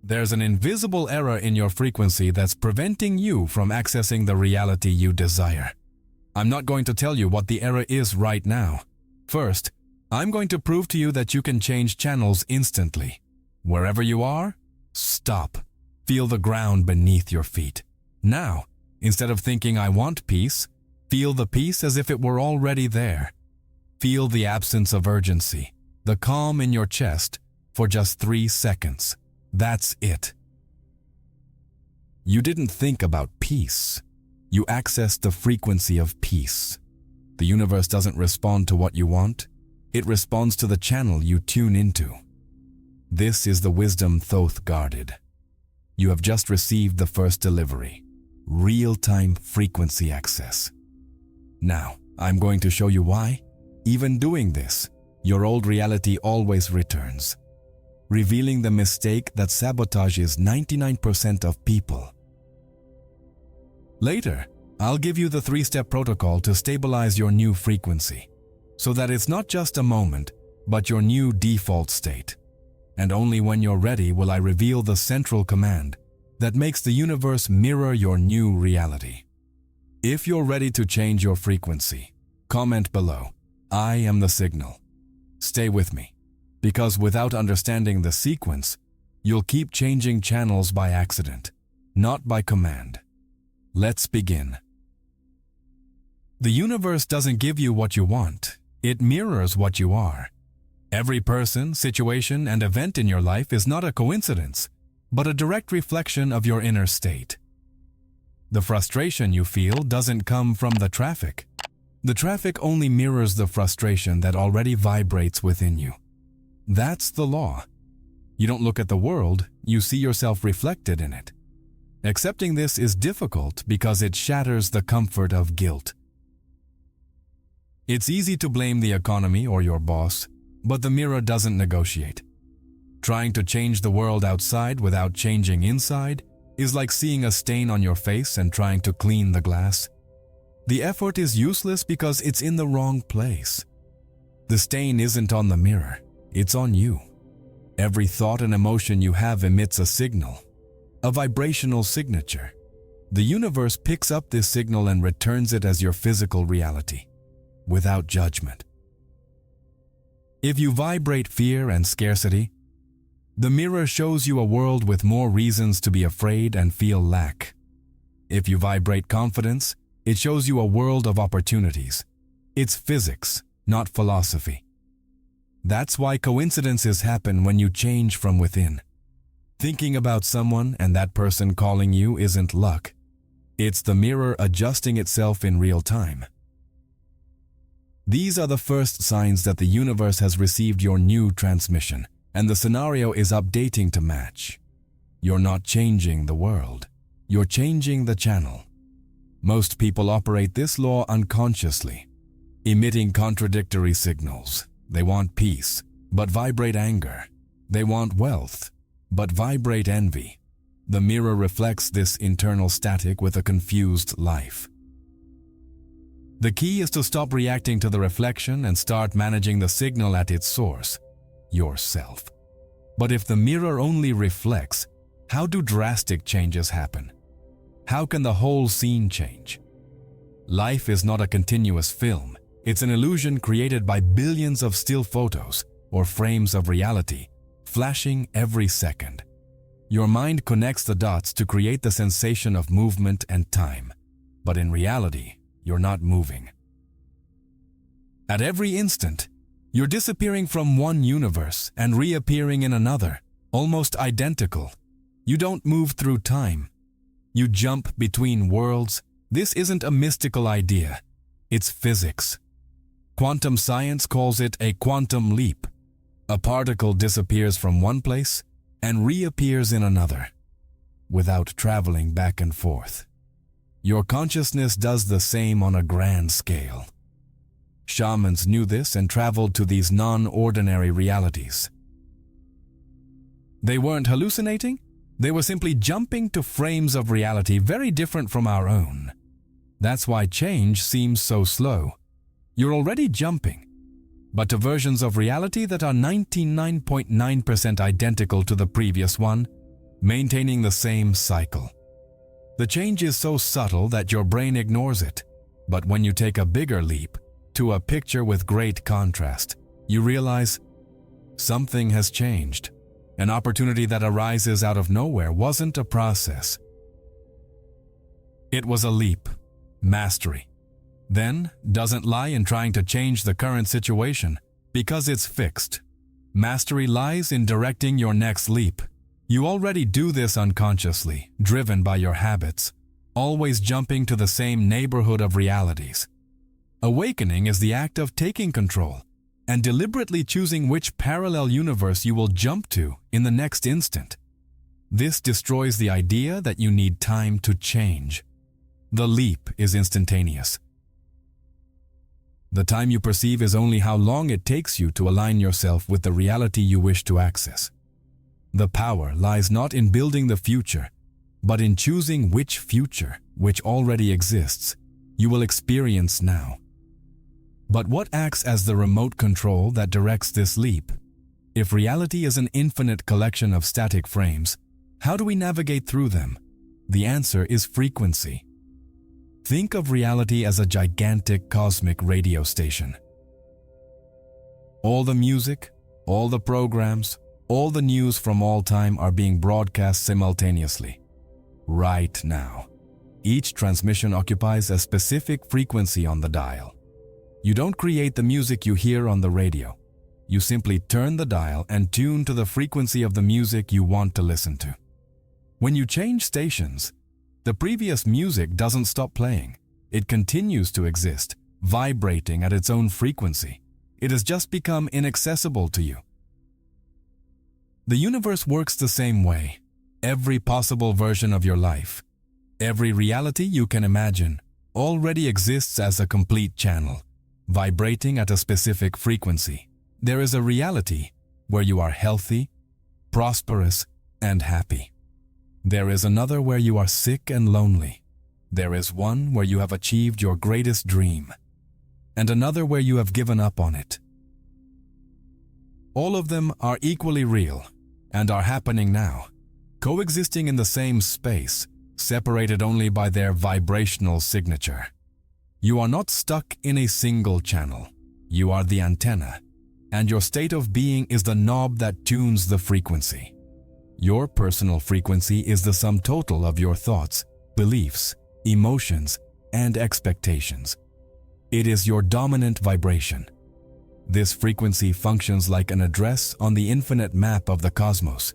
There's an invisible error in your frequency that's preventing you from accessing the reality you desire. I'm not going to tell you what the error is right now. First, I'm going to prove to you that you can change channels instantly. Wherever you are, stop. Feel the ground beneath your feet. Now, instead of thinking I want peace, feel the peace as if it were already there. Feel the absence of urgency, the calm in your chest for just 3 seconds. That's it. You didn't think about peace. You accessed the frequency of peace. The universe doesn't respond to what you want. It responds to the channel you tune into. This is the wisdom Thoth guarded. You have just received the first delivery, real-time frequency access. Now, I'm going to show you why, even doing this, your old reality always returns, revealing the mistake that sabotages 99% of people. Later, I'll give you the 3-step protocol to stabilize your new frequency, so that it's not just a moment, but your new default state. And only when you're ready will I reveal the central command that makes the universe mirror your new reality. If you're ready to change your frequency, comment below, I am the signal. Stay with me, because without understanding the sequence, you'll keep changing channels by accident, not by command. Let's begin. The universe doesn't give you what you want. It mirrors what you are. Every person, situation, and event in your life is not a coincidence, but a direct reflection of your inner state. The frustration you feel doesn't come from the traffic. The traffic only mirrors the frustration that already vibrates within you. That's the law. You don't look at the world, you see yourself reflected in it. Accepting this is difficult because it shatters the comfort of guilt. It's easy to blame the economy or your boss, but the mirror doesn't negotiate. Trying to change the world outside without changing inside is like seeing a stain on your face and trying to clean the glass. The effort is useless because it's in the wrong place. The stain isn't on the mirror, it's on you. Every thought and emotion you have emits a signal, a vibrational signature. The universe picks up this signal and returns it as your physical reality, without judgment. If you vibrate fear and scarcity, the mirror shows you a world with more reasons to be afraid and feel lack. If you vibrate confidence, it shows you a world of opportunities. It's physics, not philosophy. That's why coincidences happen when you change from within. Thinking about someone and that person calling you isn't luck. It's the mirror adjusting itself in real time. These are the first signs that the universe has received your new transmission, and the scenario is updating to match. You're not changing the world. You're changing the channel. Most people operate this law unconsciously, emitting contradictory signals. They want peace, but vibrate anger. They want wealth, but vibrate envy. The mirror reflects this internal static with a confused life. The key is to stop reacting to the reflection and start managing the signal at its source, yourself. But if the mirror only reflects, how do drastic changes happen? How can the whole scene change? Life is not a continuous film. It's an illusion created by billions of still photos or frames of reality, flashing every second. Your mind connects the dots to create the sensation of movement and time, but in reality, you're not moving. At every instant, you're disappearing from one universe and reappearing in another, almost identical. You don't move through time. You jump between worlds. This isn't a mystical idea. It's physics. Quantum science calls it a quantum leap. A particle disappears from one place and reappears in another, without traveling back and forth. Your consciousness does the same on a grand scale. Shamans knew this and traveled to these non-ordinary realities. They weren't hallucinating. They were simply jumping to frames of reality very different from our own. That's why change seems so slow. You're already jumping, but to versions of reality that are 99.9% identical to the previous one. maintaining the same cycle. The change is so subtle that your brain ignores it, but when you take a bigger leap to a picture with great contrast, you realize something has changed. An opportunity that arises out of nowhere wasn't a process. It was a leap, mastery. Then, doesn't lie in trying to change the current situation, because it's fixed. Mastery lies in directing your next leap. You already do this unconsciously, driven by your habits, always jumping to the same neighborhood of realities. Awakening is the act of taking control and deliberately choosing which parallel universe you will jump to in the next instant. This destroys the idea that you need time to change. The leap is instantaneous. The time you perceive is only how long it takes you to align yourself with the reality you wish to access. The power lies not in building the future, but in choosing which future, which already exists, you will experience now. But what acts as the remote control that directs this leap? If reality is an infinite collection of static frames, how do we navigate through them? The answer is frequency. Think of reality as a gigantic cosmic radio station. All the music, all the programs, all the news from all time are being broadcast simultaneously, right now. Each transmission occupies a specific frequency on the dial. You don't create the music you hear on the radio. You simply turn the dial and tune to the frequency of the music you want to listen to. When you change stations, the previous music doesn't stop playing. It continues to exist, vibrating at its own frequency. It has just become inaccessible to you. The universe works the same way. Every possible version of your life, every reality you can imagine, already exists as a complete channel, vibrating at a specific frequency. There is a reality where you are healthy, prosperous, and happy. There is another where you are sick and lonely. There is one where you have achieved your greatest dream, and another where you have given up on it. All of them are equally real and are happening now, coexisting in the same space, separated only by their vibrational signature. You are not stuck in a single channel. You are the antenna, and your state of being is the knob that tunes the frequency. Your personal frequency is the sum total of your thoughts, beliefs, emotions, and expectations. It is your dominant vibration. This frequency functions like an address on the infinite map of the cosmos.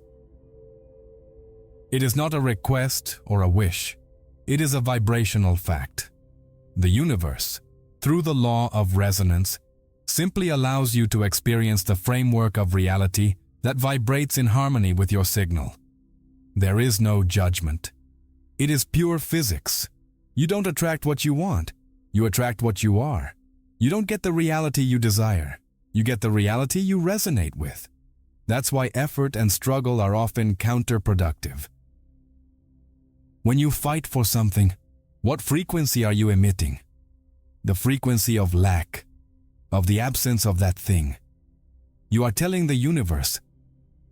It is not a request or a wish. It is a vibrational fact. The universe, through the law of resonance, simply allows you to experience the framework of reality that vibrates in harmony with your signal. There is no judgment. It is pure physics. You don't attract what you want. You attract what you are. You don't get the reality you desire. You get the reality you resonate with. That's why effort and struggle are often counterproductive. When you fight for something, what frequency are you emitting? The frequency of lack, of the absence of that thing. You are telling the universe,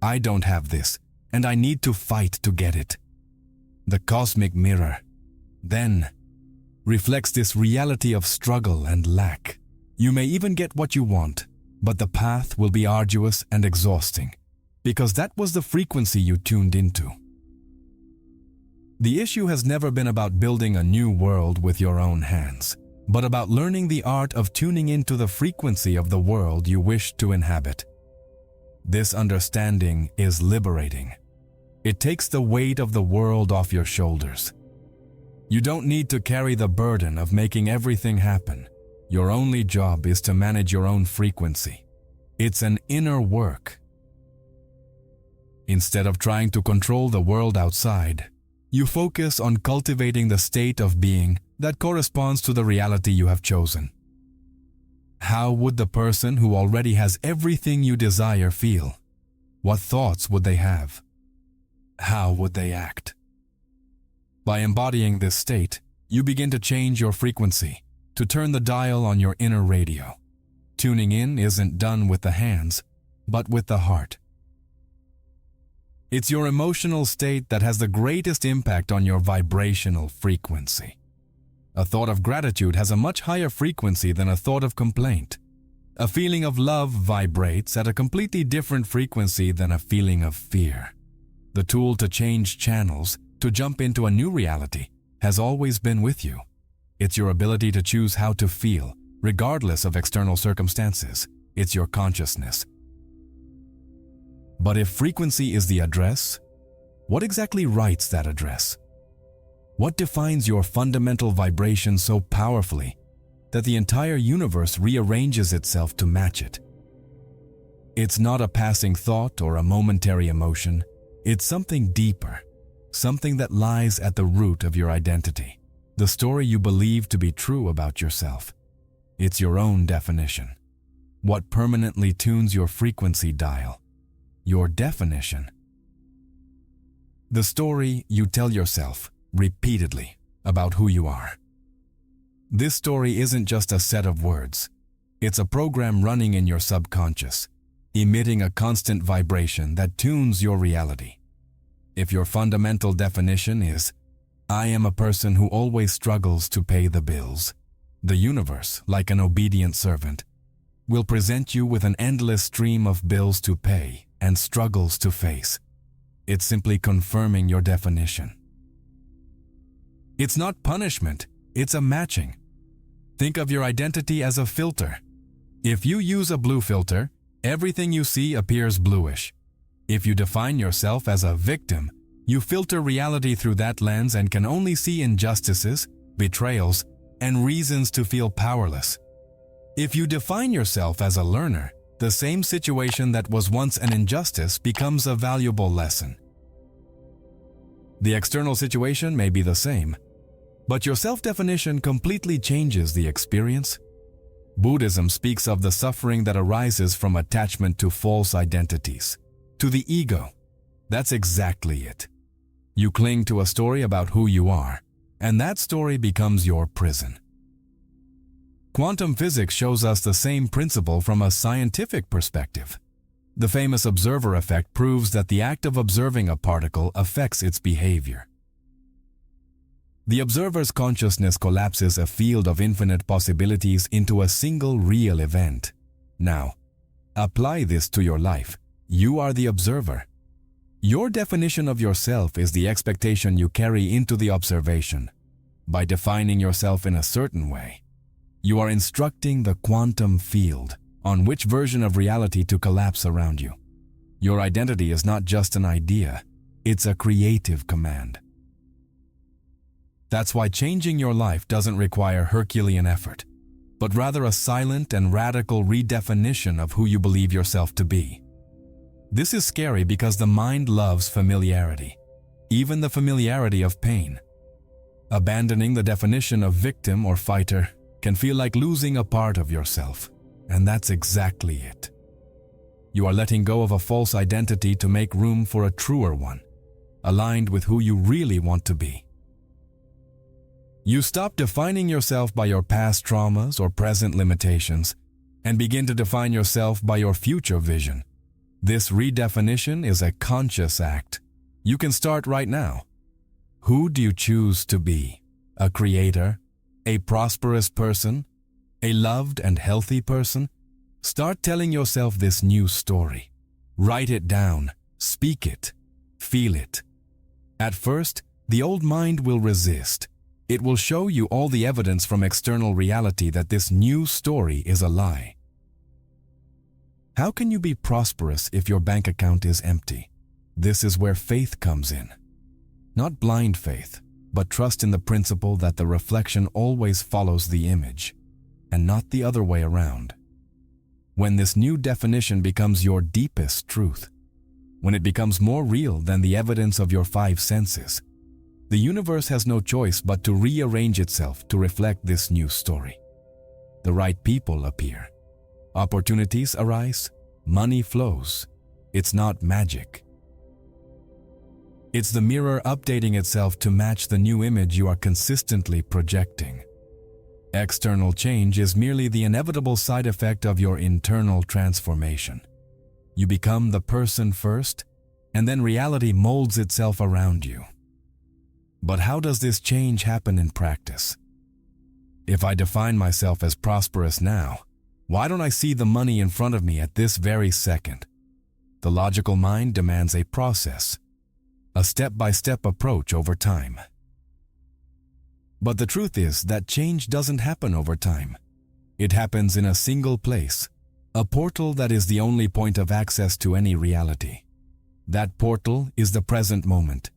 I don't have this, and I need to fight to get it. The cosmic mirror, then, reflects this reality of struggle and lack. You may even get what you want, but the path will be arduous and exhausting, because that was the frequency you tuned into. The issue has never been about building a new world with your own hands, but about learning the art of tuning into the frequency of the world you wish to inhabit. This understanding is liberating. It takes the weight of the world off your shoulders. You don't need to carry the burden of making everything happen. Your only job is to manage your own frequency. It's an inner work. Instead of trying to control the world outside, you focus on cultivating the state of being that corresponds to the reality you have chosen. How would the person who already has everything you desire feel? What thoughts would they have? How would they act? By embodying this state, you begin to change your frequency, to turn the dial on your inner radio. Tuning in isn't done with the hands, but with the heart. It's your emotional state that has the greatest impact on your vibrational frequency. A thought of gratitude has a much higher frequency than a thought of complaint. A feeling of love vibrates at a completely different frequency than a feeling of fear. The tool to change channels, to jump into a new reality, has always been with you. It's your ability to choose how to feel, regardless of external circumstances. It's your consciousness. But if frequency is the address, what exactly writes that address? What defines your fundamental vibration so powerfully that the entire universe rearranges itself to match it? It's not a passing thought or a momentary emotion. It's something deeper, something that lies at the root of your identity, the story you believe to be true about yourself. It's your own definition. What permanently tunes your frequency dial? Your definition. The story you tell yourself repeatedly about who you are. This story isn't just a set of words. It's a program running in your subconscious, emitting a constant vibration that tunes your reality. If your fundamental definition is, "I am a person who always struggles to pay the bills," the universe, like an obedient servant, will present you with an endless stream of bills to pay and struggles to face. It's simply confirming your definition. It's not punishment, it's a matching. Think of your identity as a filter. If you use a blue filter, everything you see appears bluish. If you define yourself as a victim, you filter reality through that lens and can only see injustices, betrayals, and reasons to feel powerless. If you define yourself as a learner, the same situation that was once an injustice becomes a valuable lesson. The external situation may be the same, but your self-definition completely changes the experience. Buddhism speaks of the suffering that arises from attachment to false identities, to the ego. That's exactly it. You cling to a story about who you are, and that story becomes your prison. Quantum physics shows us the same principle from a scientific perspective. The famous observer effect proves that the act of observing a particle affects its behavior. The observer's consciousness collapses a field of infinite possibilities into a single real event. Now, apply this to your life. You are the observer. Your definition of yourself is the expectation you carry into the observation. By defining yourself in a certain way, you are instructing the quantum field on which version of reality to collapse around you. Your identity is not just an idea, it's a creative command. That's why changing your life doesn't require Herculean effort, but rather a silent and radical redefinition of who you believe yourself to be. This is scary because the mind loves familiarity, even the familiarity of pain. Abandoning the definition of victim or fighter can feel like losing a part of yourself, and that's exactly it. You are letting go of a false identity to make room for a truer one, aligned with who you really want to be. You stop defining yourself by your past traumas or present limitations and begin to define yourself by your future vision. This redefinition is a conscious act. You can start right now. Who do you choose to be? A creator? A prosperous person? A loved and healthy person? Start telling yourself this new story. Write it down, speak it, feel it. At first, the old mind will resist. It will show you all the evidence from external reality that this new story is a lie. How can you be prosperous if your bank account is empty? This is where faith comes in. Not blind faith, but trust in the principle that the reflection always follows the image, and not the other way around. When this new definition becomes your deepest truth, when it becomes more real than the evidence of your five senses, the universe has no choice but to rearrange itself to reflect this new story. The right people appear. Opportunities arise. Money flows. It's not magic. It's the mirror updating itself to match the new image you are consistently projecting. External change is merely the inevitable side effect of your internal transformation. You become the person first, and then reality molds itself around you. But how does this change happen in practice? If I define myself as prosperous now, why don't I see the money in front of me at this very second? The logical mind demands a process, a step-by-step approach over time. But the truth is that change doesn't happen over time. It happens in a single place, a portal that is the only point of access to any reality. That portal is the present moment.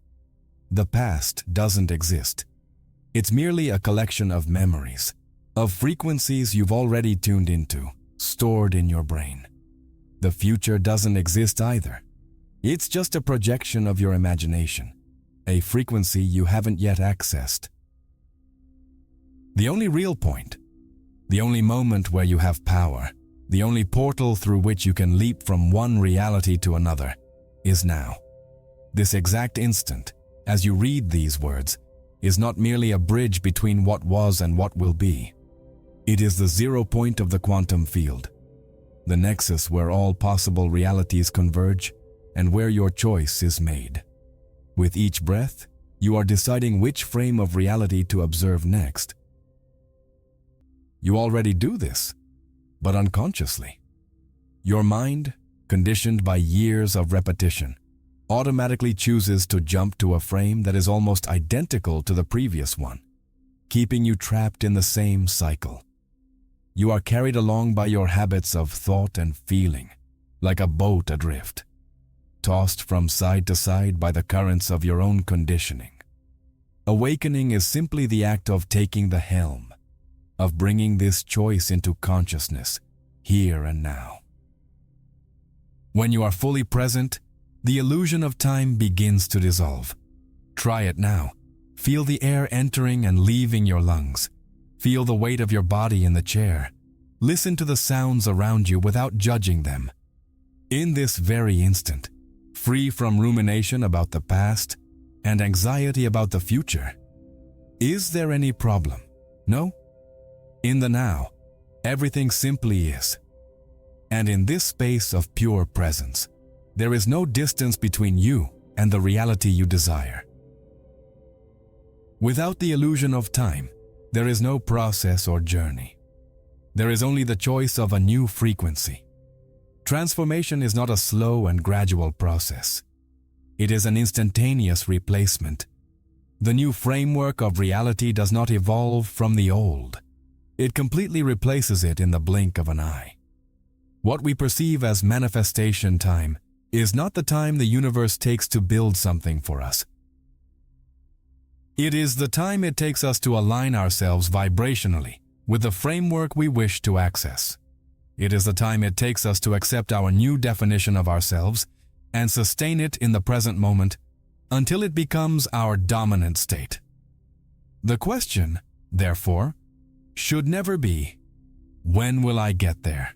The past doesn't exist. It's merely a collection of memories, of frequencies you've already tuned into, stored in your brain. The future doesn't exist either. It's just a projection of your imagination, a frequency you haven't yet accessed. The only real point, the only moment where you have power, the only portal through which you can leap from one reality to another, is now. This exact instant, as you read these words, is not merely a bridge between what was and what will be. It is the 0 point of the quantum field, the nexus where all possible realities converge and where your choice is made. With each breath, you are deciding which frame of reality to observe next. You already do this, but unconsciously. Your mind, conditioned by years of repetition, automatically chooses to jump to a frame that is almost identical to the previous one, keeping you trapped in the same cycle. You are carried along by your habits of thought and feeling, like a boat adrift, tossed from side to side by the currents of your own conditioning. Awakening is simply the act of taking the helm, of bringing this choice into consciousness, here and now. When you are fully present, the illusion of time begins to dissolve. Try it now. Feel the air entering and leaving your lungs. Feel the weight of your body in the chair. Listen to the sounds around you without judging them. In this very instant, free from rumination about the past and anxiety about the future. Is there any problem? No? In the now, everything simply is. And in this space of pure presence, there is no distance between you and the reality you desire. Without the illusion of time, there is no process or journey. There is only the choice of a new frequency. Transformation is not a slow and gradual process. It is an instantaneous replacement. The new framework of reality does not evolve from the old. It completely replaces it in the blink of an eye. What we perceive as manifestation time is not the time the universe takes to build something for us. It is the time it takes us to align ourselves vibrationally with the framework we wish to access. It is the time it takes us to accept our new definition of ourselves and sustain it in the present moment until it becomes our dominant state. The question, therefore, should never be, when will I get there?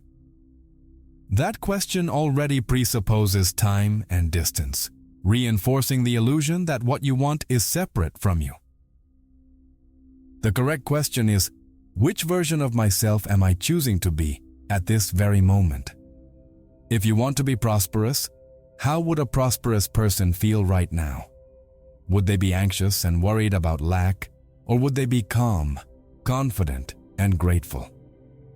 That question already presupposes time and distance, reinforcing the illusion that what you want is separate from you. The correct question is, which version of myself am I choosing to be at this very moment? If you want to be prosperous, how would a prosperous person feel right now? Would they be anxious and worried about lack, or would they be calm, confident, and grateful?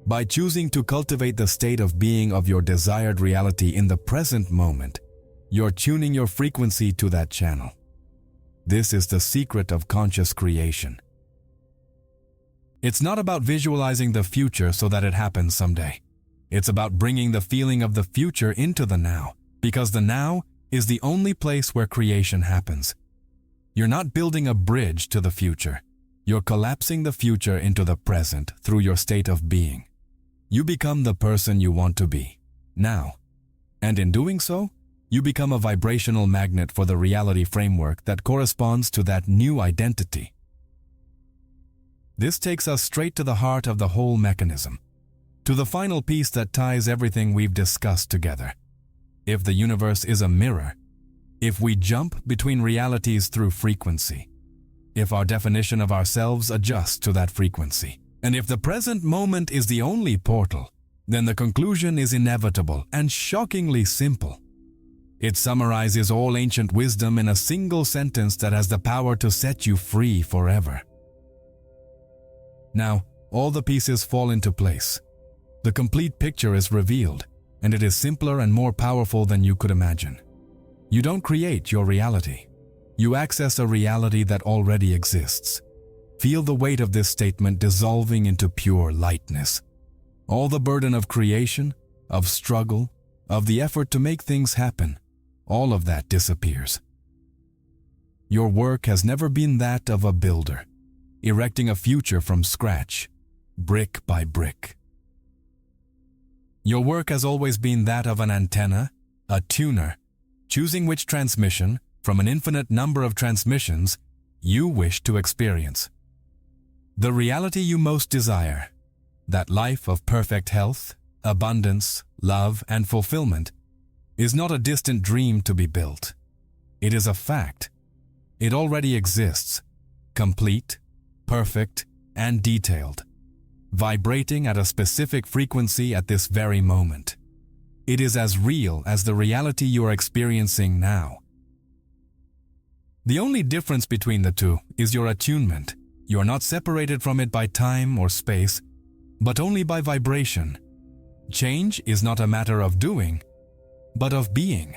By choosing to cultivate the state of being of your desired reality in the present moment, you're tuning your frequency to that channel. This is the secret of conscious creation. It's not about visualizing the future so that it happens someday. It's about bringing the feeling of the future into the now, because the now is the only place where creation happens. You're not building a bridge to the future. You're collapsing the future into the present through your state of being. You become the person you want to be, now. And in doing so, you become a vibrational magnet for the reality framework that corresponds to that new identity. This takes us straight to the heart of the whole mechanism, to the final piece that ties everything we've discussed together. If the universe is a mirror, if we jump between realities through frequency, if our definition of ourselves adjusts to that frequency, and if the present moment is the only portal, then the conclusion is inevitable and shockingly simple. It summarizes all ancient wisdom in a single sentence that has the power to set you free forever. Now, all the pieces fall into place. The complete picture is revealed, and it is simpler and more powerful than you could imagine. You don't create your reality. You access a reality that already exists. Feel the weight of this statement dissolving into pure lightness. All the burden of creation, of struggle, of the effort to make things happen, all of that disappears. Your work has never been that of a builder, erecting a future from scratch, brick by brick. Your work has always been that of an antenna, a tuner, choosing which transmission, from an infinite number of transmissions, you wish to experience. The reality you most desire, that life of perfect health, abundance, love, and fulfillment, is not a distant dream to be built. It is a fact. It already exists, complete, perfect, and detailed, vibrating at a specific frequency at this very moment. It is as real as the reality you are experiencing now. The only difference between the two is your attunement. You are not separated from it by time or space, but only by vibration. Change is not a matter of doing, but of being.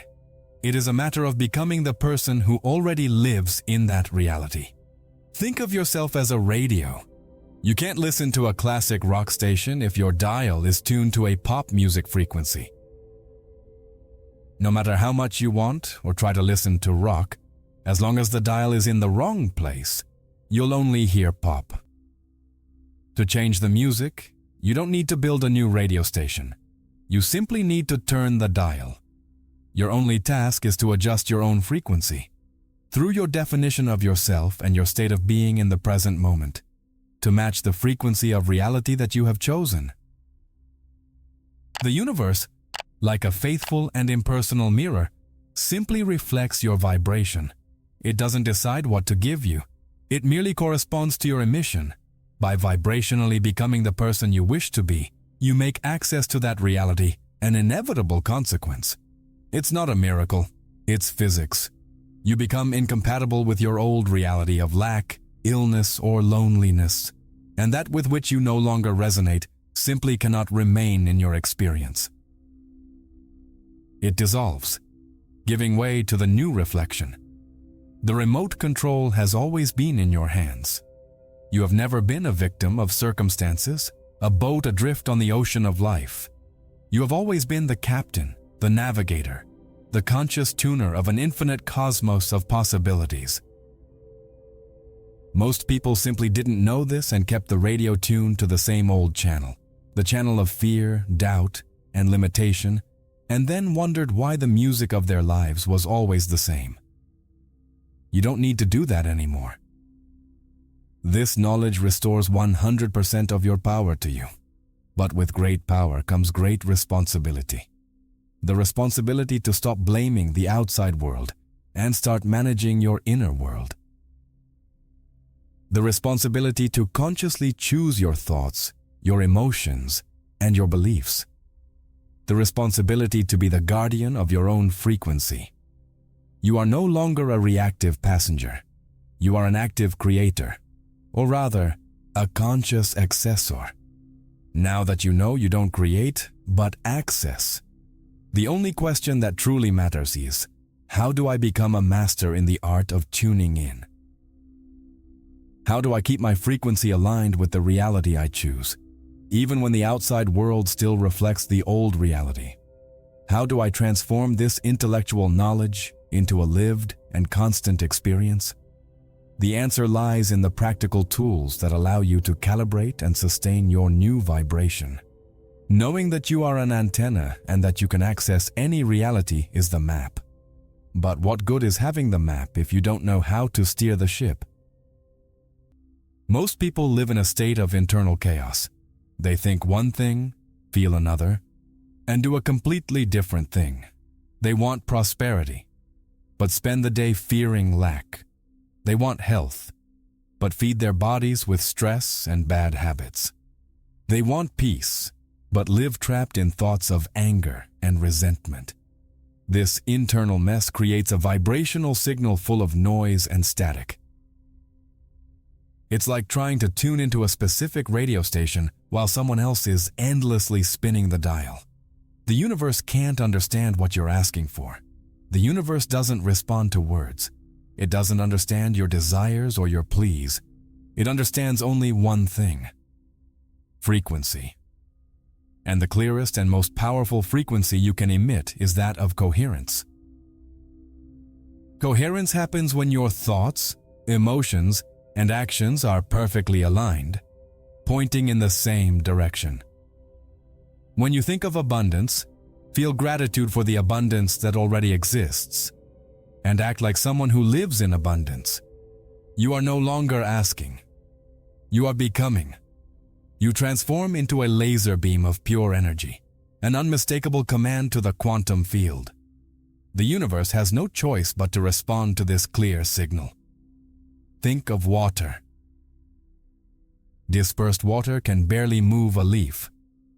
It is a matter of becoming the person who already lives in that reality. Think of yourself as a radio. You can't listen to a classic rock station if your dial is tuned to a pop music frequency. No matter how much you want or try to listen to rock, as long as the dial is in the wrong place, you'll only hear pop. To change the music, you don't need to build a new radio station. You simply need to turn the dial. Your only task is to adjust your own frequency, through your definition of yourself and your state of being in the present moment, to match the frequency of reality that you have chosen. The universe, like a faithful and impersonal mirror, simply reflects your vibration. It doesn't decide what to give you. It merely corresponds to your emission. By vibrationally becoming the person you wish to be, you make access to that reality an inevitable consequence. It's not a miracle, it's physics. You become incompatible with your old reality of lack, illness, or loneliness, and that with which you no longer resonate simply cannot remain in your experience. It dissolves, giving way to the new reflection. The remote control has always been in your hands. You have never been a victim of circumstances, a boat adrift on the ocean of life. You have always been the captain, the navigator, the conscious tuner of an infinite cosmos of possibilities. Most people simply didn't know this and kept the radio tuned to the same old channel, the channel of fear, doubt, and limitation, and then wondered why the music of their lives was always the same. You don't need to do that anymore. This knowledge restores 100% of your power to you. But with great power comes great responsibility. The responsibility to stop blaming the outside world and start managing your inner world. The responsibility to consciously choose your thoughts, your emotions, and your beliefs. The responsibility to be the guardian of your own frequency. You are no longer a reactive passenger. You are an active creator, or rather, a conscious accessor. Now that you know, you don't create, but access. The only question that truly matters is, how do I become a master in the art of tuning in? How do I keep my frequency aligned with the reality I choose, even when the outside world still reflects the old reality? How do I transform this intellectual knowledge into a lived and constant experience? The answer lies in the practical tools that allow you to calibrate and sustain your new vibration. Knowing that you are an antenna and that you can access any reality is the map. But what good is having the map if you don't know how to steer the ship? Most people live in a state of internal chaos. They think one thing, feel another, and do a completely different thing. They want prosperity, but spend the day fearing lack. They want health, but feed their bodies with stress and bad habits. They want peace, but live trapped in thoughts of anger and resentment. This internal mess creates a vibrational signal full of noise and static. It's like trying to tune into a specific radio station while someone else is endlessly spinning the dial. The universe can't understand what you're asking for. The universe doesn't respond to words. It doesn't understand your desires or your pleas. It understands only one thing: frequency. And the clearest and most powerful frequency you can emit is that of coherence. Coherence happens when your thoughts, emotions, and actions are perfectly aligned, pointing in the same direction. When you think of abundance, feel gratitude for the abundance that already exists, and act like someone who lives in abundance. You are no longer asking. You are becoming. You transform into a laser beam of pure energy, an unmistakable command to the quantum field. The universe has no choice but to respond to this clear signal. Think of water. Dispersed water can barely move a leaf,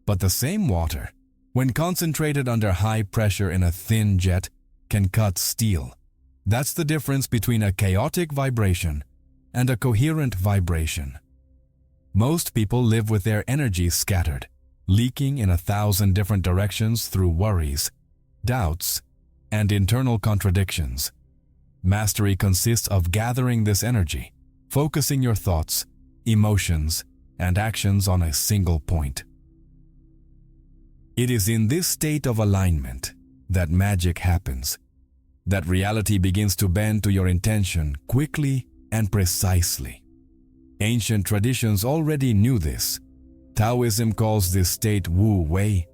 but the same water, when concentrated under high pressure in a thin jet, can cut steel. That's the difference between a chaotic vibration and a coherent vibration. Most people live with their energy scattered, leaking in 1,000 different directions through worries, doubts, and internal contradictions. Mastery consists of gathering this energy, focusing your thoughts, emotions, and actions on a single point. It is in this state of alignment that magic happens, that reality begins to bend to your intention quickly and precisely. Ancient traditions already knew this. Taoism calls this state Wu Wei,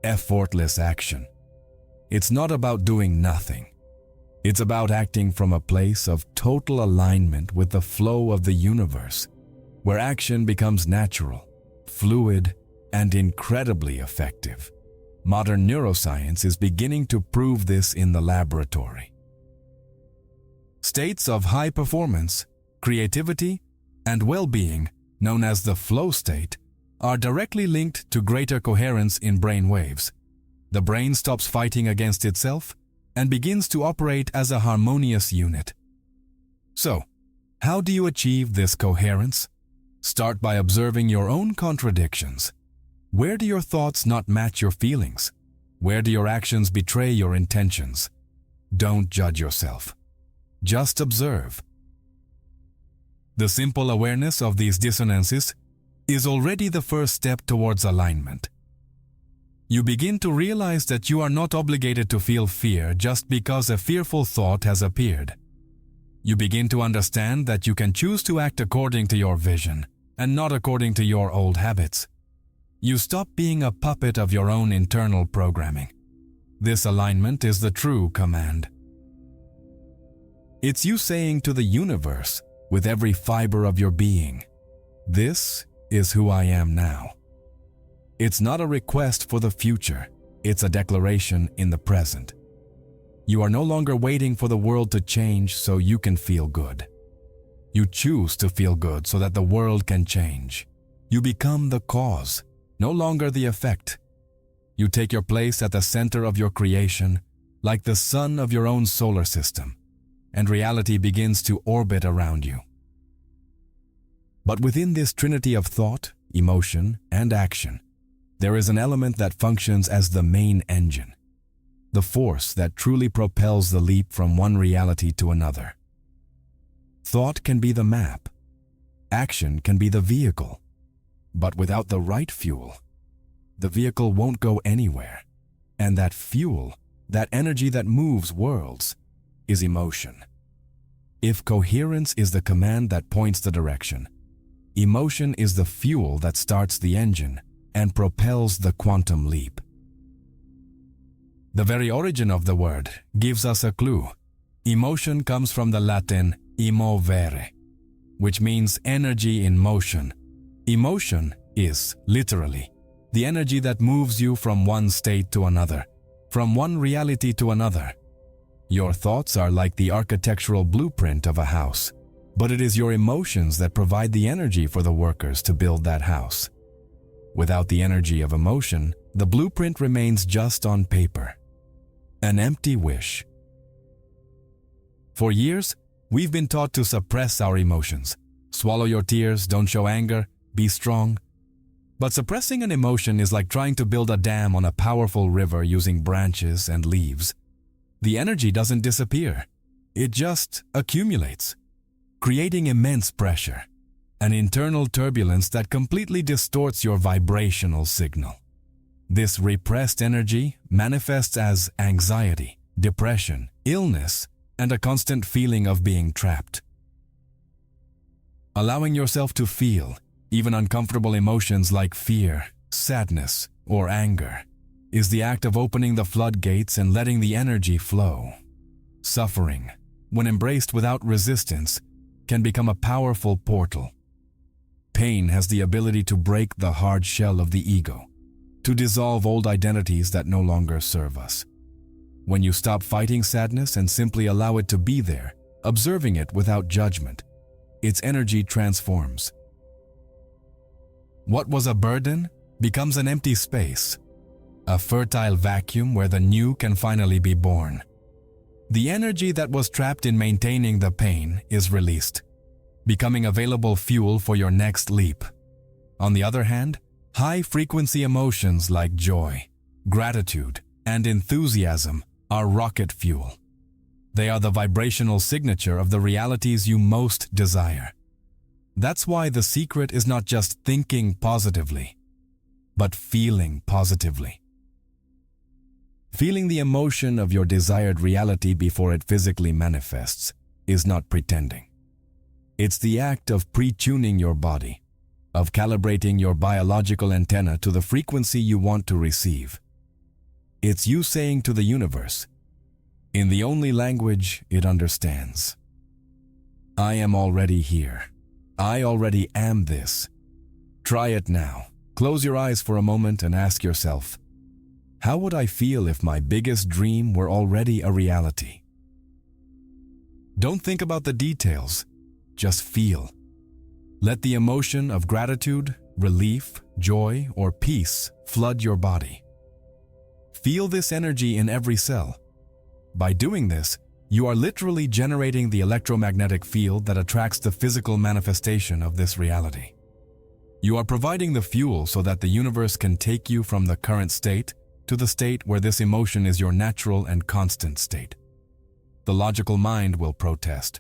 effortless action. It's not about doing nothing. It's about acting from a place of total alignment with the flow of the universe, where action becomes natural, fluid, and incredibly effective. Modern neuroscience is beginning to prove this in the laboratory. States of high performance, creativity, and well-being, known as the flow state, are directly linked to greater coherence in brain waves. The brain stops fighting against itself and begins to operate as a harmonious unit. So, how do you achieve this coherence? Start by observing your own contradictions. Where do your thoughts not match your feelings? Where do your actions betray your intentions? Don't judge yourself. Just observe. The simple awareness of these dissonances is already the first step towards alignment. You begin to realize that you are not obligated to feel fear just because a fearful thought has appeared. You begin to understand that you can choose to act according to your vision and not according to your old habits. You stop being a puppet of your own internal programming. This alignment is the true command. It's you saying to the universe, with every fiber of your being, "This is who I am now." It's not a request for the future, it's a declaration in the present. You are no longer waiting for the world to change so you can feel good. You choose to feel good so that the world can change. You become the cause, no longer the effect. You take your place at the center of your creation, like the sun of your own solar system, and reality begins to orbit around you. But within this trinity of thought, emotion, and action, there is an element that functions as the main engine, the force that truly propels the leap from one reality to another. Thought can be the map, action can be the vehicle, but without the right fuel, the vehicle won't go anywhere. And that fuel, that energy that moves worlds, is emotion. If coherence is the command that points the direction, emotion is the fuel that starts the engine and propels the quantum leap. The very origin of the word gives us a clue. Emotion comes from the Latin emovere, which means energy in motion. Emotion is, literally, the energy that moves you from one state to another, from one reality to another. Your thoughts are like the architectural blueprint of a house, but it is your emotions that provide the energy for the workers to build that house. Without the energy of emotion, the blueprint remains just on paper. An empty wish. For years, we've been taught to suppress our emotions. Swallow your tears, don't show anger, be strong. But suppressing an emotion is like trying to build a dam on a powerful river using branches and leaves. The energy doesn't disappear. It just accumulates, creating immense pressure, an internal turbulence that completely distorts your vibrational signal. This repressed energy manifests as anxiety, depression, illness, and a constant feeling of being trapped. Allowing yourself to feel even uncomfortable emotions like fear, sadness, or anger is the act of opening the floodgates and letting the energy flow. Suffering, when embraced without resistance, can become a powerful portal. Pain has the ability to break the hard shell of the ego, to dissolve old identities that no longer serve us. When you stop fighting sadness and simply allow it to be there, observing it without judgment, its energy transforms. What was a burden becomes an empty space, a fertile vacuum where the new can finally be born. The energy that was trapped in maintaining the pain is released, becoming available fuel for your next leap. On the other hand, high-frequency emotions like joy, gratitude, and enthusiasm are rocket fuel. They are the vibrational signature of the realities you most desire. That's why the secret is not just thinking positively, but feeling positively. Feeling the emotion of your desired reality before it physically manifests is not pretending. It's the act of pre-tuning your body, of calibrating your biological antenna to the frequency you want to receive. It's you saying to the universe, in the only language it understands, I am already here. I already am this. Try it now. Close your eyes for a moment and ask yourself, how would I feel if my biggest dream were already a reality? Don't think about the details, just feel. Let the emotion of gratitude, relief, joy, or peace flood your body. Feel this energy in every cell. By doing this, you are literally generating the electromagnetic field that attracts the physical manifestation of this reality. You are providing the fuel so that the universe can take you from the current state to the state where this emotion is your natural and constant state. The logical mind will protest.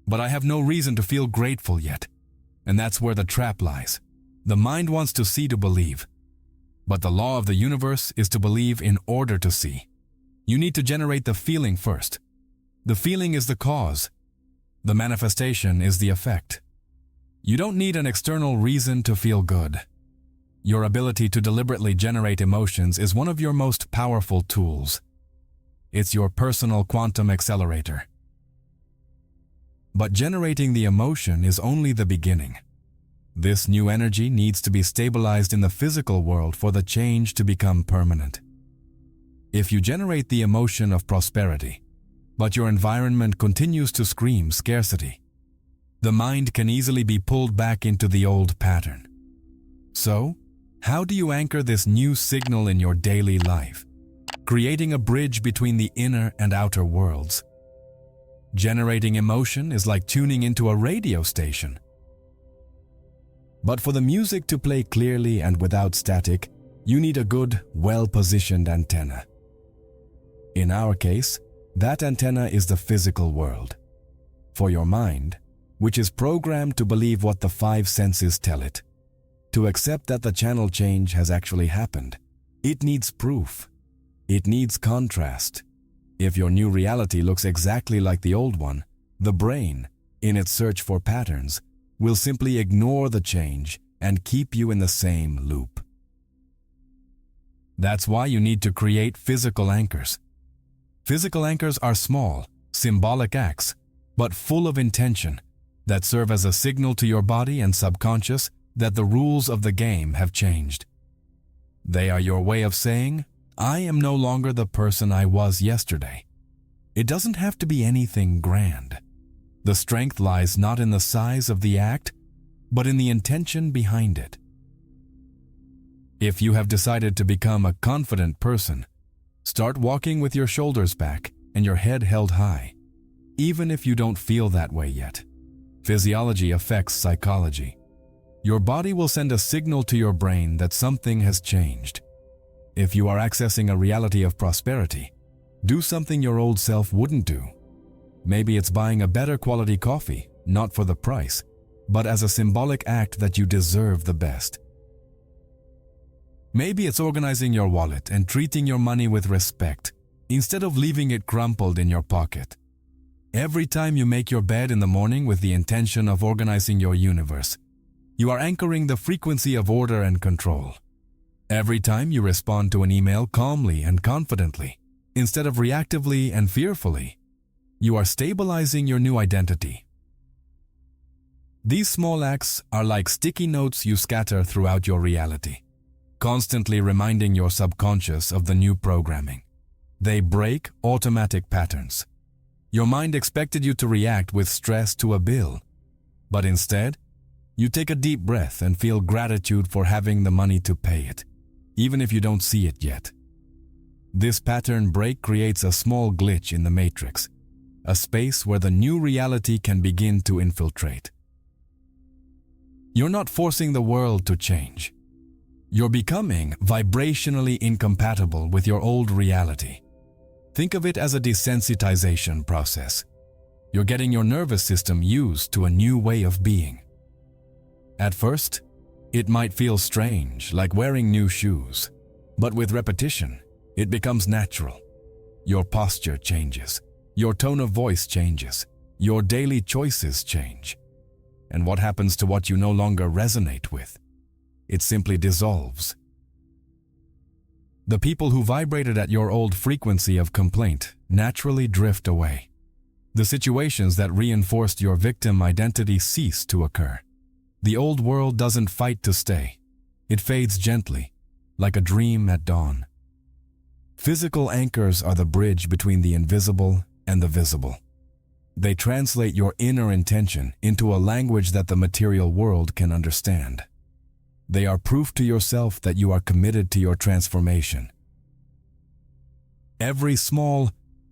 But I have no reason to feel grateful yet, and that's where the trap lies. The mind wants to see to believe, but the law of the universe is to believe in order to see. You need to generate the feeling first. The feeling is the cause. The manifestation is the effect. You don't need an external reason to feel good. Your ability to deliberately generate emotions is one of your most powerful tools. It's your personal quantum accelerator. But generating the emotion is only the beginning. This new energy needs to be stabilized in the physical world for the change to become permanent. If you generate the emotion of prosperity, but your environment continues to scream scarcity, the mind can easily be pulled back into the old pattern. So, how do you anchor this new signal in your daily life, creating a bridge between the inner and outer worlds? Generating emotion is like tuning into a radio station. But for the music to play clearly and without static, you need a good, well-positioned antenna. In our case, that antenna is the physical world. For your mind, which is programmed to believe what the five senses tell it, to accept that the channel change has actually happened, it needs proof. It needs contrast. If your new reality looks exactly like the old one, the brain, in its search for patterns, will simply ignore the change and keep you in the same loop. That's why you need to create physical anchors. Physical anchors are small, symbolic acts, but full of intention, that serve as a signal to your body and subconscious that the rules of the game have changed. They are your way of saying, I am no longer the person I was yesterday. It doesn't have to be anything grand. The strength lies not in the size of the act, but in the intention behind it. If you have decided to become a confident person, Start walking with your shoulders back and your head held high, even if you don't feel that way yet. Physiology affects psychology. Your body will send a signal to your brain that something has changed. If you are accessing a reality of prosperity, do something your old self wouldn't do. Maybe it's buying a better quality coffee, not for the price, but as a symbolic act that you deserve the best. Maybe it's organizing your wallet and treating your money with respect, instead of leaving it crumpled in your pocket. Every time you make your bed in the morning with the intention of organizing your universe, you are anchoring the frequency of order and control. Every time you respond to an email calmly and confidently, instead of reactively and fearfully, you are stabilizing your new identity. These small acts are like sticky notes you scatter throughout your reality, constantly reminding your subconscious of the new programming. They break automatic patterns. Your mind expected you to react with stress to a bill, but instead, you take a deep breath and feel gratitude for having the money to pay it, even if you don't see it yet. This pattern break creates a small glitch in the matrix, a space where the new reality can begin to infiltrate. You're not forcing the world to change. You're becoming vibrationally incompatible with your old reality. Think of it as a desensitization process. You're getting your nervous system used to a new way of being. At first, it might feel strange, like wearing new shoes, but with repetition, it becomes natural. Your posture changes, your tone of voice changes, your daily choices change. And what happens to what you no longer resonate with? It simply dissolves. The people who vibrated at your old frequency of complaint naturally drift away. The situations that reinforced your victim identity cease to occur. The old world doesn't fight to stay. It fades gently, like a dream at dawn. Physical anchors are the bridge between the invisible and the visible. They translate your inner intention into a language that the material world can understand. They are proof to yourself that you are committed to your transformation. Every small,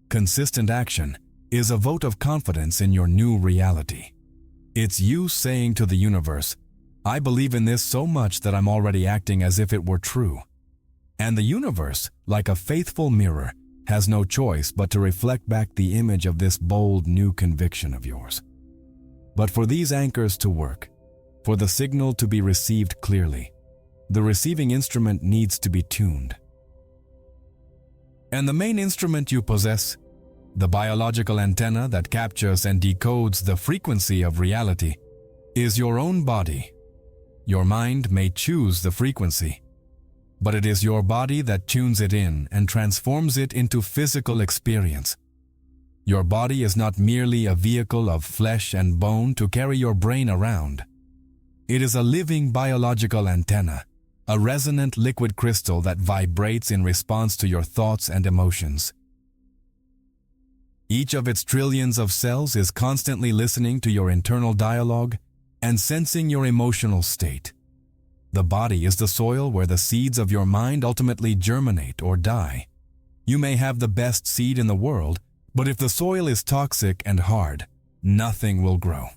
consistent action is a vote of confidence in your new reality. It's you saying to the universe, I believe in this so much that I'm already acting as if it were true. And the universe, like a faithful mirror, has no choice but to reflect back the image of this bold new conviction of yours. But for these anchors to work, for the signal to be received clearly, the receiving instrument needs to be tuned. And the main instrument you possess, the biological antenna that captures and decodes the frequency of reality, is your own body. Your mind may choose the frequency, but it is your body that tunes it in and transforms it into physical experience. Your body is not merely a vehicle of flesh and bone to carry your brain around. It is a living biological antenna, a resonant liquid crystal that vibrates in response to your thoughts and emotions. Each of its trillions of cells is constantly listening to your internal dialogue and sensing your emotional state. The body is the soil where the seeds of your mind ultimately germinate or die. You may have the best seed in the world, but if the soil is toxic and hard, nothing will grow.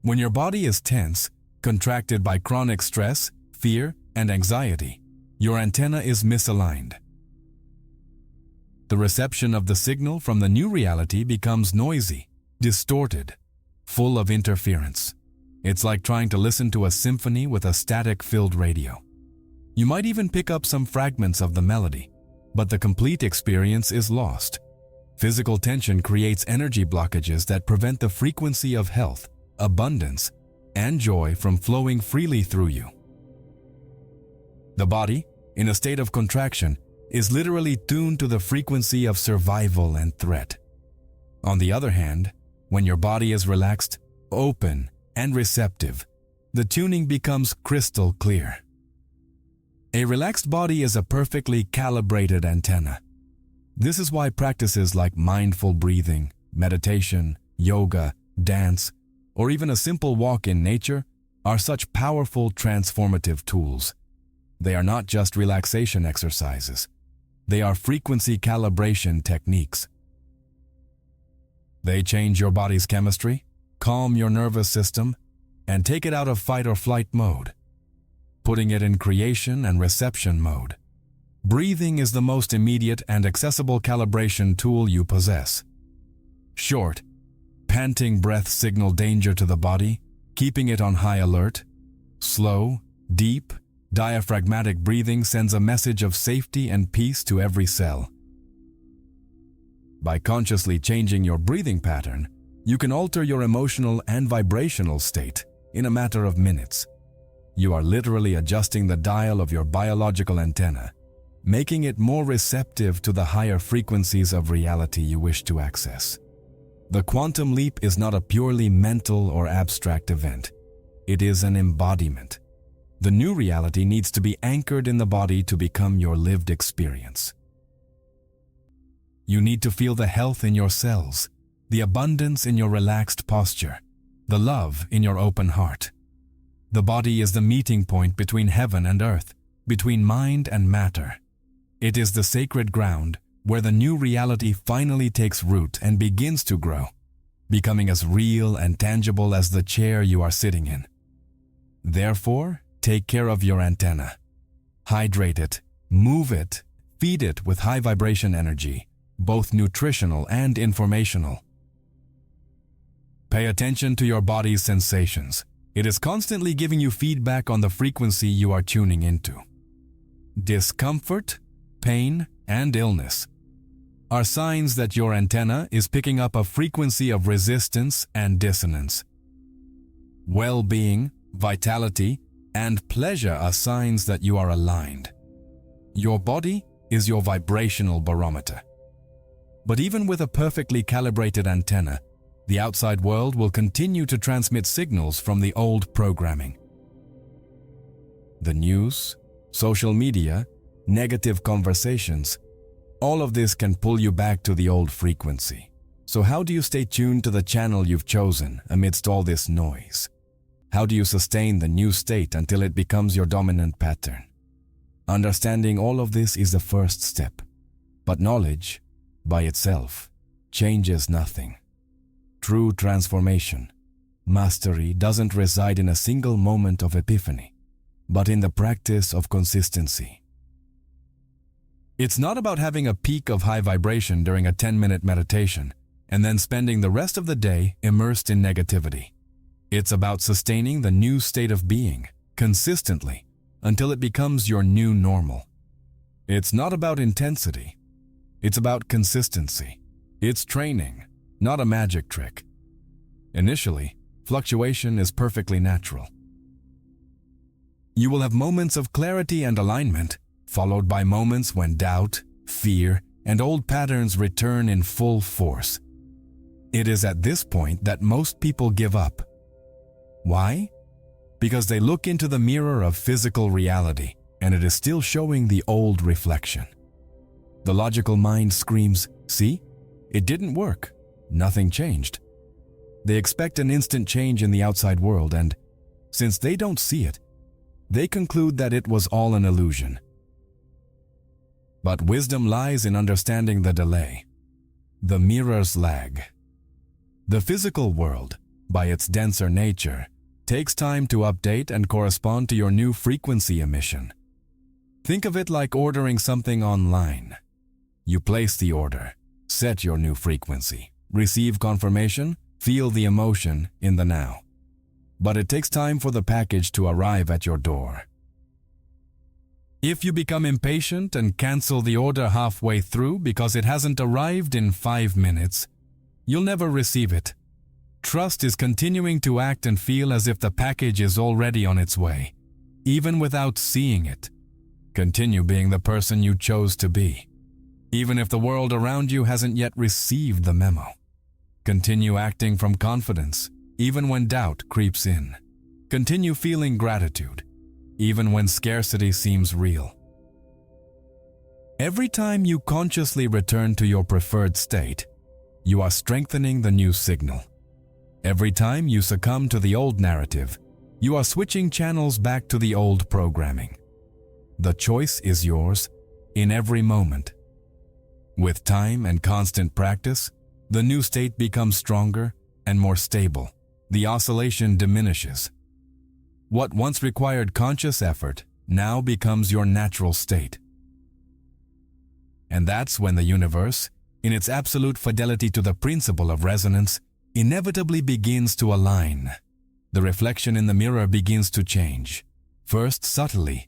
When your body is tense, contracted by chronic stress, fear, and anxiety, your antenna is misaligned. The reception of the signal from the new reality becomes noisy, distorted, full of interference. It's like trying to listen to a symphony with a static-filled radio. You might even pick up some fragments of the melody, but the complete experience is lost. Physical tension creates energy blockages that prevent the frequency of health, abundance, and joy from flowing freely through you. The body, in a state of contraction, is literally tuned to the frequency of survival and threat. On the other hand, when your body is relaxed, open, and receptive, the tuning becomes crystal clear. A relaxed body is a perfectly calibrated antenna. This is why practices like mindful breathing, meditation, yoga, dance, or even a simple walk in nature are such powerful transformative tools. They are not just relaxation exercises. They are frequency calibration techniques. They change your body's chemistry, calm your nervous system, and take it out of fight or flight mode, putting it in creation and reception mode. Breathing is the most immediate and accessible calibration tool you possess. Short, panting breaths signal danger to the body, keeping it on high alert. Slow, deep, diaphragmatic breathing sends a message of safety and peace to every cell. By consciously changing your breathing pattern, you can alter your emotional and vibrational state in a matter of minutes. You are literally adjusting the dial of your biological antenna, making it more receptive to the higher frequencies of reality you wish to access. The quantum leap is not a purely mental or abstract event. It is an embodiment. The new reality needs to be anchored in the body to become your lived experience. You need to feel the health in your cells, the abundance in your relaxed posture, the love in your open heart. The body is the meeting point between heaven and earth, between mind and matter. It is the sacred ground where the new reality finally takes root and begins to grow, becoming as real and tangible as the chair you are sitting in. Therefore, take care of your antenna. Hydrate it, move it, feed it with high vibration energy, both nutritional and informational. Pay attention to your body's sensations. It is constantly giving you feedback on the frequency you are tuning into. Discomfort, pain, and illness are signs that your antenna is picking up a frequency of resistance and dissonance. Well-being, vitality, and pleasure are signs that you are aligned. Your body is your vibrational barometer. But even with a perfectly calibrated antenna, the outside world will continue to transmit signals from the old programming. The news, social media, negative conversations, all of this can pull you back to the old frequency. So how do you stay tuned to the channel you've chosen amidst all this noise? How do you sustain the new state until it becomes your dominant pattern? Understanding all of this is the first step. But knowledge, by itself, changes nothing. True transformation, mastery doesn't reside in a single moment of epiphany, but in the practice of consistency. It's not about having a peak of high vibration during a 10-minute meditation and then spending the rest of the day immersed in negativity. It's about sustaining the new state of being consistently until it becomes your new normal. It's not about intensity. It's about consistency. It's training, not a magic trick. Initially, fluctuation is perfectly natural. You will have moments of clarity and alignment, followed by moments when doubt, fear, and old patterns return in full force. It is at this point that most people give up. Why? Because they look into the mirror of physical reality, and it is still showing the old reflection. The logical mind screams, "See? It didn't work. Nothing changed." They expect an instant change in the outside world, and since they don't see it, they conclude that it was all an illusion. But wisdom lies in understanding the delay, the mirror's lag. The physical world, by its denser nature, takes time to update and correspond to your new frequency emission. Think of it like ordering something online. You place the order, set your new frequency, receive confirmation, feel the emotion in the now. But it takes time for the package to arrive at your door. If you become impatient and cancel the order halfway through because it hasn't arrived in 5 minutes, you'll never receive it. Trust is continuing to act and feel as if the package is already on its way, even without seeing it. Continue being the person you chose to be, even if the world around you hasn't yet received the memo. Continue acting from confidence, even when doubt creeps in. Continue feeling gratitude, even when scarcity seems real. Every time you consciously return to your preferred state, you are strengthening the new signal. Every time you succumb to the old narrative, you are switching channels back to the old programming. The choice is yours in every moment With time and constant practice, the new state becomes stronger and more stable. The oscillation diminishes. What once required conscious effort now becomes your natural state. And that's when the universe, in its absolute fidelity to the principle of resonance, inevitably begins to align. The reflection in the mirror begins to change, first subtly,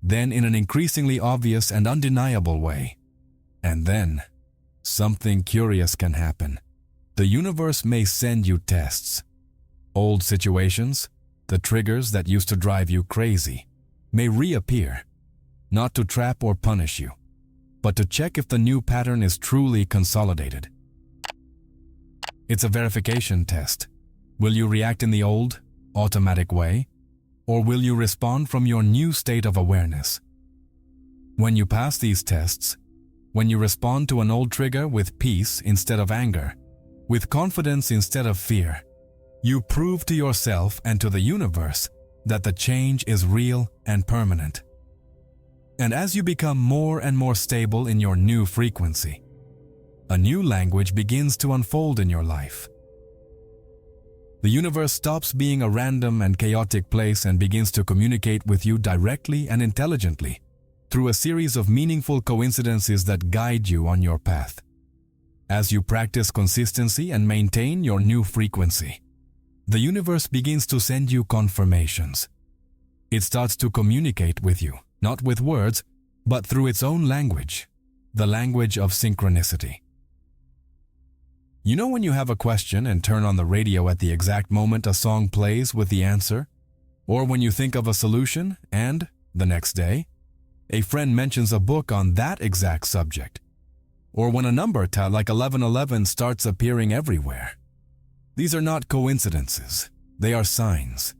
then in an increasingly obvious and undeniable way. And then, something curious can happen. The universe may send you tests. Old situations, the triggers that used to drive you crazy, may reappear, not to trap or punish you, but to check if the new pattern is truly consolidated. It's a verification test. Will you react in the old, automatic way, or will you respond from your new state of awareness? When you pass these tests, when you respond to an old trigger with peace instead of anger, with confidence instead of fear, you prove to yourself and to the universe that the change is real and permanent. And as you become more and more stable in your new frequency, a new language begins to unfold in your life. The universe stops being a random and chaotic place and begins to communicate with you directly and intelligently through a series of meaningful coincidences that guide you on your path. As you practice consistency and maintain your new frequency, the universe begins to send you confirmations. It starts to communicate with you, not with words, but through its own language, the language of synchronicity. You know when you have a question and turn on the radio at the exact moment a song plays with the answer? Or when you think of a solution and, the next day, a friend mentions a book on that exact subject? Or when a number like 1111 starts appearing everywhere? These are not coincidences, they are signs.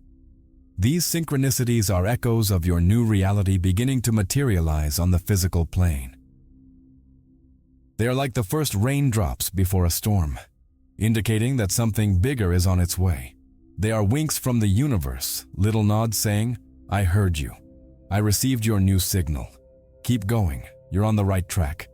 These synchronicities are echoes of your new reality beginning to materialize on the physical plane. They are like the first raindrops before a storm, indicating that something bigger is on its way. They are winks from the universe, little nods saying, "I heard you. I received your new signal. Keep going, you're on the right track."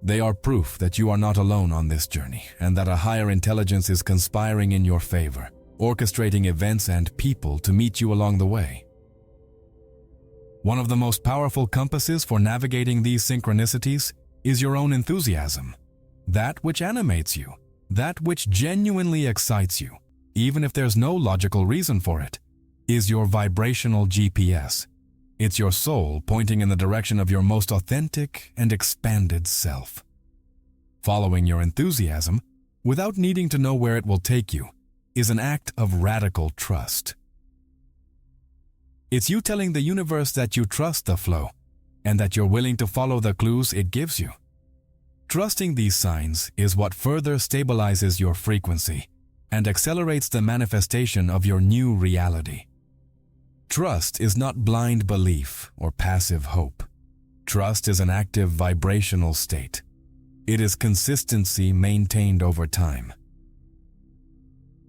They are proof that you are not alone on this journey and that a higher intelligence is conspiring in your favor, orchestrating events and people to meet you along the way. One of the most powerful compasses for navigating these synchronicities is your own enthusiasm, that which animates you, that which genuinely excites you, even if there's no logical reason for it, is your vibrational GPS. It's your soul pointing in the direction of your most authentic and expanded self. Following your enthusiasm, without needing to know where it will take you, is an act of radical trust. It's you telling the universe that you trust the flow and that you're willing to follow the clues it gives you. Trusting these signs is what further stabilizes your frequency and accelerates the manifestation of your new reality. Trust is not blind belief or passive hope. Trust is an active vibrational state. It is consistency maintained over time.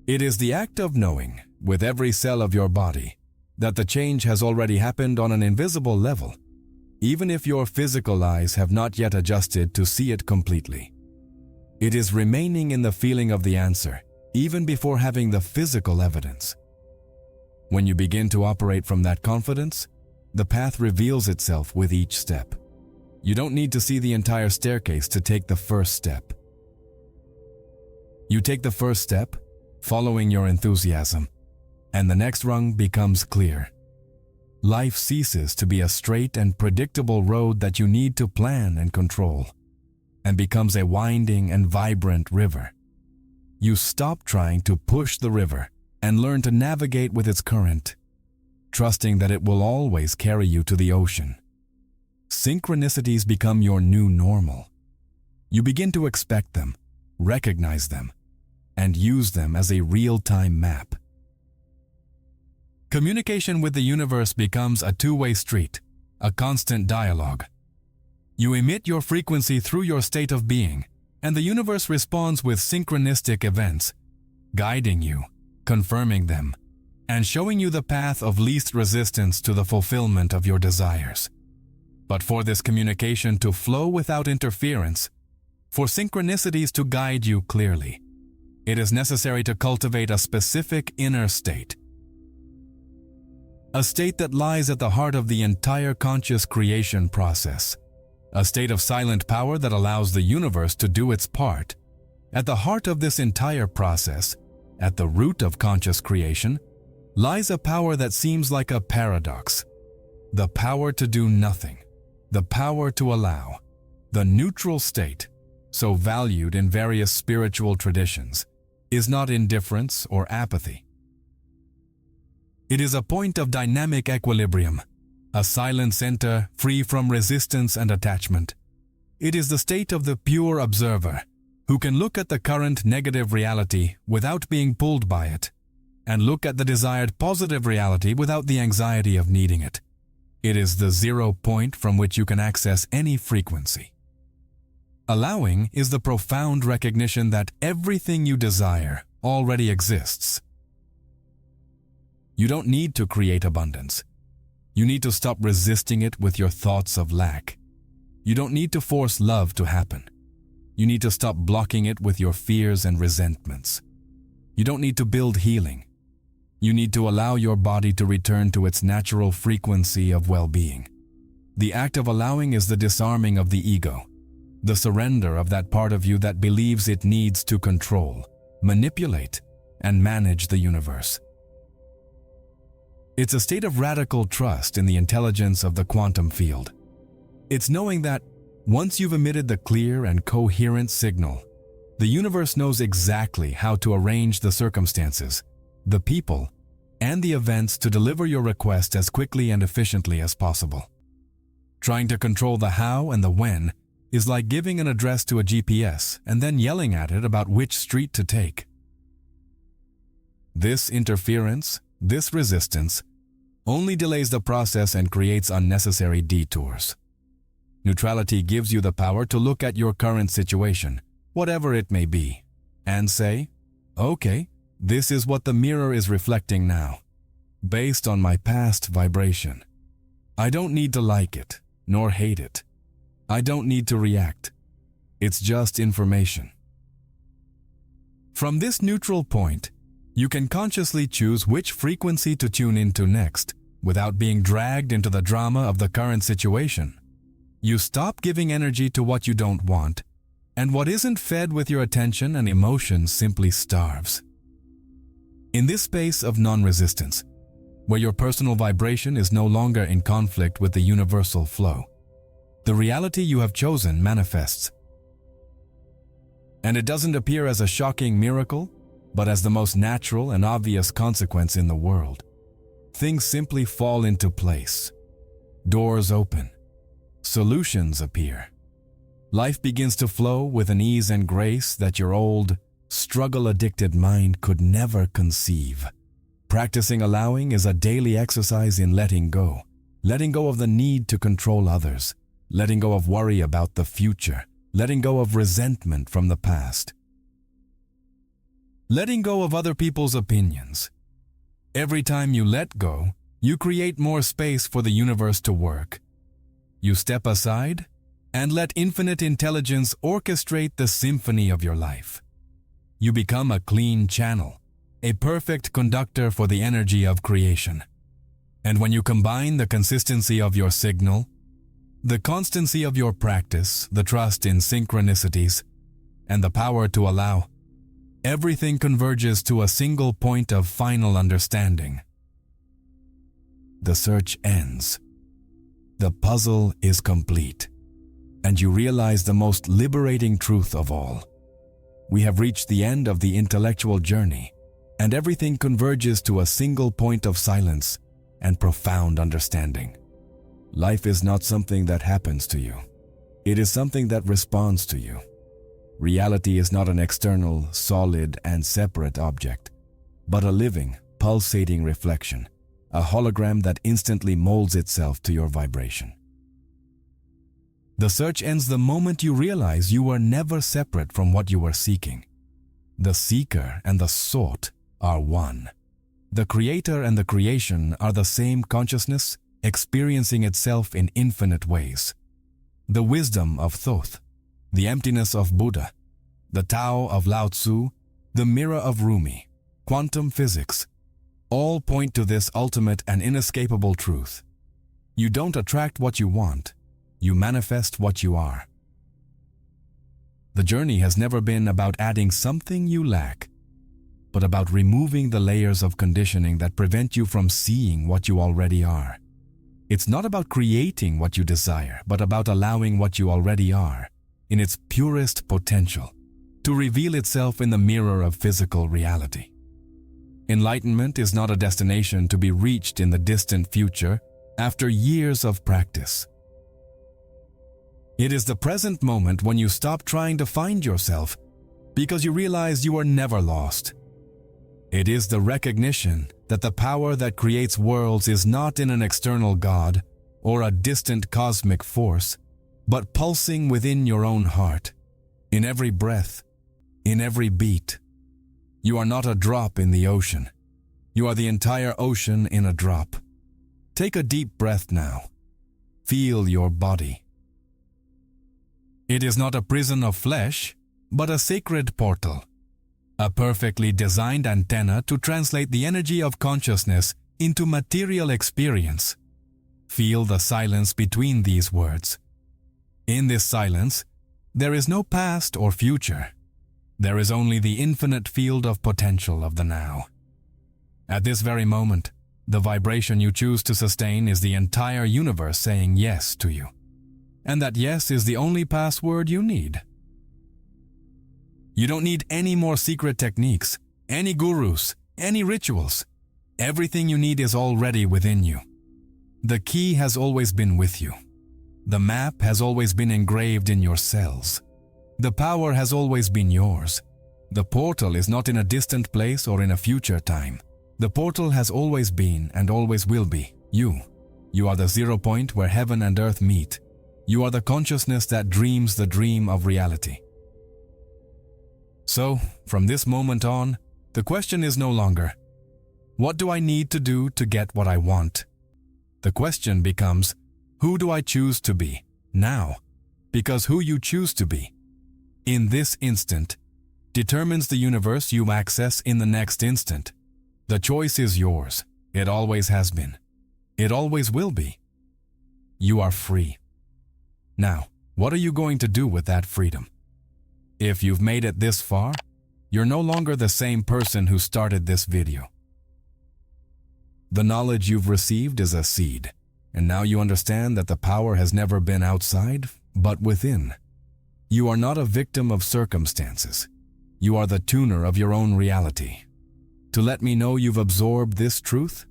It is the act of knowing, with every cell of your body, that the change has already happened on an invisible level, even if your physical eyes have not yet adjusted to see it completely. It is remaining in the feeling of the answer, even before having the physical evidence. When you begin to operate from that confidence, the path reveals itself with each step. You don't need to see the entire staircase to take the first step. You take the first step, following your enthusiasm, and the next rung becomes clear. Life ceases to be a straight and predictable road that you need to plan and control, and becomes a winding and vibrant river. You stop trying to push the river and learn to navigate with its current, trusting that it will always carry you to the ocean. Synchronicities become your new normal. You begin to expect them, recognize them, and use them as a real-time map. Communication with the universe becomes a two-way street, a constant dialogue. You emit your frequency through your state of being, and the universe responds with synchronistic events, guiding you, confirming them, and showing you the path of least resistance to the fulfillment of your desires. But for this communication to flow without interference, for synchronicities to guide you clearly, it is necessary to cultivate a specific inner state. A state that lies at the heart of the entire conscious creation process. A state of silent power that allows the universe to do its part. At the heart of this entire process, at the root of conscious creation, lies a power that seems like a paradox. The power to do nothing. The power to allow. The neutral state, so valued in various spiritual traditions, is not indifference or apathy. It is a point of dynamic equilibrium, a silent center free from resistance and attachment. It is the state of the pure observer, who can look at the current negative reality without being pulled by it, and look at the desired positive reality without the anxiety of needing it. It is the 0 point from which you can access any frequency. Allowing is the profound recognition that everything you desire already exists. You don't need to create abundance. You need to stop resisting it with your thoughts of lack. You don't need to force love to happen. You need to stop blocking it with your fears and resentments. You don't need to build healing. You need to allow your body to return to its natural frequency of well-being. The act of allowing is the disarming of the ego, the surrender of that part of you that believes it needs to control, manipulate, and manage the universe. It's a state of radical trust in the intelligence of the quantum field. It's knowing that once you've emitted the clear and coherent signal, the universe knows exactly how to arrange the circumstances, the people, and the events to deliver your request as quickly and efficiently as possible. Trying to control the how and the when is like giving an address to a GPS and then yelling at it about which street to take. This interference, this resistance, only delays the process and creates unnecessary detours. Neutrality gives you the power to look at your current situation, whatever it may be, and say, okay, this is what the mirror is reflecting now, based on my past vibration. I don't need to like it, nor hate it. I don't need to react. It's just information. From this neutral point, you can consciously choose which frequency to tune into next, without being dragged into the drama of the current situation. You stop giving energy to what you don't want, and what isn't fed with your attention and emotions simply starves. In this space of non-resistance, where your personal vibration is no longer in conflict with the universal flow, the reality you have chosen manifests. And it doesn't appear as a shocking miracle, but as the most natural and obvious consequence in the world. Things simply fall into place. Doors open. Solutions appear. Life begins to flow with an ease and grace that your old, struggle-addicted mind could never conceive. Practicing allowing is a daily exercise in letting go of the need to control others, letting go of worry about the future, letting go of resentment from the past, letting go of other people's opinions. Every time you let go, you create more space for the universe to work. You step aside and let infinite intelligence orchestrate the symphony of your life. You become a clean channel, a perfect conductor for the energy of creation. And when you combine the consistency of your signal, the constancy of your practice, the trust in synchronicities, and the power to allow, everything converges to a single point of final understanding. The search ends. The puzzle is complete, and you realize the most liberating truth of all. We have reached the end of the intellectual journey, and everything converges to a single point of silence and profound understanding. Life is not something that happens to you. It is something that responds to you. Reality is not an external, solid, and separate object, but a living, pulsating reflection, a hologram that instantly molds itself to your vibration. The search ends the moment you realize you were never separate from what you were seeking. The seeker and the sought are one. The creator and the creation are the same consciousness, experiencing itself in infinite ways. The wisdom of Thoth, the emptiness of Buddha, the Tao of Lao Tzu, the mirror of Rumi, quantum physics, all point to this ultimate and inescapable truth. You don't attract what you want, you manifest what you are. The journey has never been about adding something you lack, but about removing the layers of conditioning that prevent you from seeing what you already are. It's not about creating what you desire, but about allowing what you already are, in its purest potential, to reveal itself in the mirror of physical reality. Enlightenment is not a destination to be reached in the distant future after years of practice. It is the present moment when you stop trying to find yourself because you realize you are never lost. It is the recognition that the power that creates worlds is not in an external God or a distant cosmic force, but pulsing within your own heart, in every breath, in every beat. You are not a drop in the ocean. You are the entire ocean in a drop. Take a deep breath now. Feel your body. It is not a prison of flesh, but a sacred portal. A perfectly designed antenna to translate the energy of consciousness into material experience. Feel the silence between these words. In this silence, there is no past or future. There is only the infinite field of potential of the now. At this very moment, the vibration you choose to sustain is the entire universe saying yes to you. And that yes is the only password you need. You don't need any more secret techniques, any gurus, any rituals. Everything you need is already within you. The key has always been with you. The map has always been engraved in your cells. The power has always been yours. The portal is not in a distant place or in a future time. The portal has always been and always will be you. You are the 0 point where heaven and earth meet. You are the consciousness that dreams the dream of reality. So, from this moment on, the question is no longer, what do I need to do to get what I want? The question becomes, who do I choose to be now? Because who you choose to be in this instant determines the universe you access in the next instant. The choice is yours. It always has been. It always will be. You are free. Now, what are you going to do with that freedom? If you've made it this far, you're no longer the same person who started this video. The knowledge you've received is a seed, and now you understand that the power has never been outside, but within. You are not a victim of circumstances. You are the tuner of your own reality. To let me know you've absorbed this truth,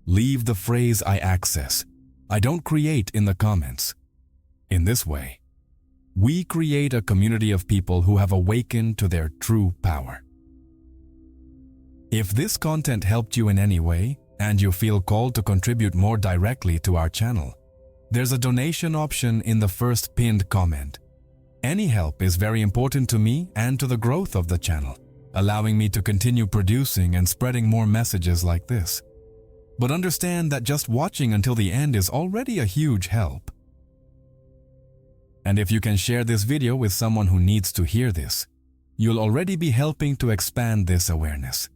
leave the phrase "I access." I don't create in the comments. In this way, we create a community of people who have awakened to their true power. If this content helped you in any way, and you feel called to contribute more directly to our channel, there's a donation option in the first pinned comment. Any help is very important to me and to the growth of the channel, allowing me to continue producing and spreading more messages like this. But understand that just watching until the end is already a huge help. And if you can share this video with someone who needs to hear this, you'll already be helping to expand this awareness.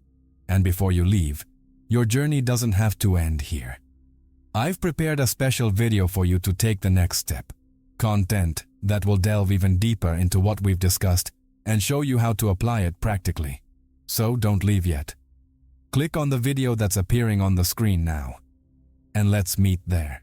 And before you leave, your journey doesn't have to end here. I've prepared a special video for you to take the next step. Content that will delve even deeper into what we've discussed and show you how to apply it practically. So don't leave yet. Click on the video that's appearing on the screen now, and let's meet there.